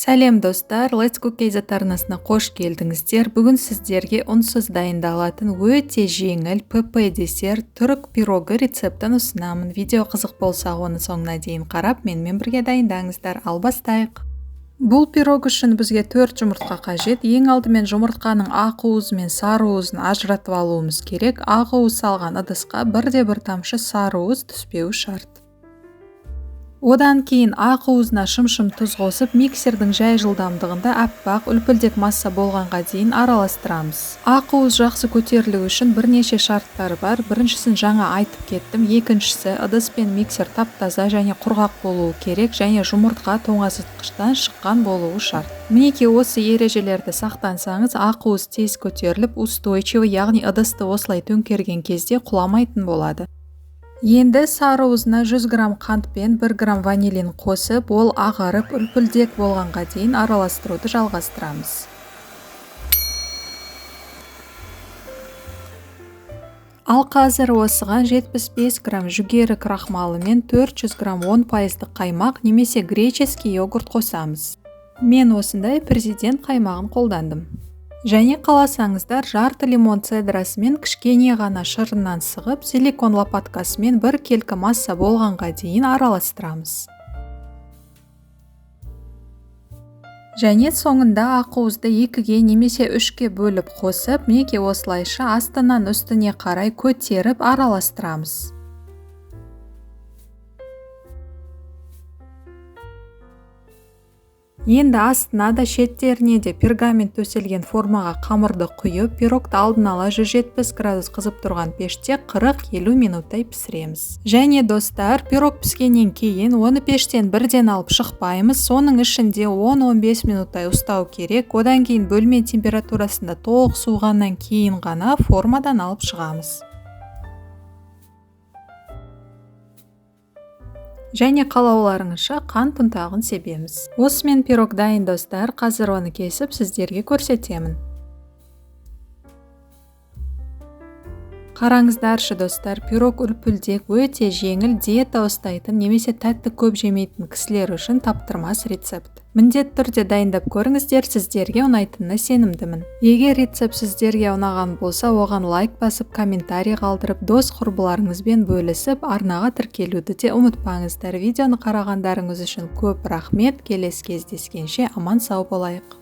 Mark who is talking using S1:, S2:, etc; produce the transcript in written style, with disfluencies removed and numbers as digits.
S1: Сәлем достар, Let's Cook KZ арнасына қош келдіңіздер. Бүгін сіздерге ұнсыз дайындалатын өте жеңіл ПП десерт түрік пирогы рецептін ұсынамын. Видео қызық болса, оны соңына дейін қарап, менімен бірге дайындаңыздар. Ал бастайық. Бұл пирог үшін бізге 4 жұмыртқа қажет. Ең алдымен жұмыртқаның ақ уызы мен сары уызын ажыратып алуымыз керек. Ақ уыз салған ыдысқа 1-1 тамшы сары уыз түспеуі шарт. Одан кейін ақ уызына шым-шым тұз қосып, миксердің жай жылдамдығында аппақ үлпілдек масса болғанға дейін араластырамыз. Ақ уыз жақсы көтерілу үшін бірнеше шарттары бар. Біріншісін жаңа айтып кеттім. Екіншісі, ыдыс пен миксер тап-таза және құрғақ болуы керек, және жұмыртқа тоңазытқыштан шыққан болуы шарт. Мінекей осы ережелерді сақтансаңыз, ақ уыз тез көтеріліп, устойчивый, яғни ыдысты осылай төңкерген кезде құламайтын болады. Енді сары уызына 100 грамм қант пен 1 грамм ванилин қосып, ол ағарып үлпілдек болғанға дейін араластыруды жалғастырамыз. Ал қазір осыған 75 грамм жүгері крахмалы мен 400 грамм 10% қаймақ немесе греческий йогурт қосамыз. Мен осындай президент қаймағын қолдандым. Және қаласаңыздар, жарты лимон цедрасымен кішкене ғана шырыннан сығып, силикон лопаткасымен 1 келкі масса болғанға дейін араластырамыз. Және соңында ақ уызды 2-ге немесе 3-ге бөліп қосып, мінекей осылайша астынан үстіне қарай көтеріп араластырамыз. Енді астына да шеттеріне де пергамент төселген формаға қамырды құйып, пирогты алдын ала 170 градус қызып тұрған пеште 40-50 минуттай пісіреміз. Және достар, пирог піскеннен кейін оны пештен бірден алып шықпаймыз, соның ішінде 10-15 минуттай ұстау керек. Одан кейін бөлме температурасында толық суығаннан кейін ғана формадан алып шығамыз. Және қалауларыңызша қант ұнтағын себеміз. Осымен пирог дайын достар, қазір оны кесіп сіздерге көрсетемін. Қараңыздаршы достар, пирог үлпілдек, өте жеңіл, диета ұстайтын немесе тәтті көп жемейтін кісілер үшін таптырмас рецепт. Міндетті түрде дайындап көріңіздер, сіздерге ұнайтынына сенімдімін. Егер рецепт сіздерге ұнаған болса, оған лайк басып, комментарий қалдырып, дос құрбыларыңызбен бөлісіп, арнаға тіркелуді де ұмытпаңыздар. Видеоны қарағандарыңыз үшін көп рахмет. Келесі кездескенше аман сау болайық.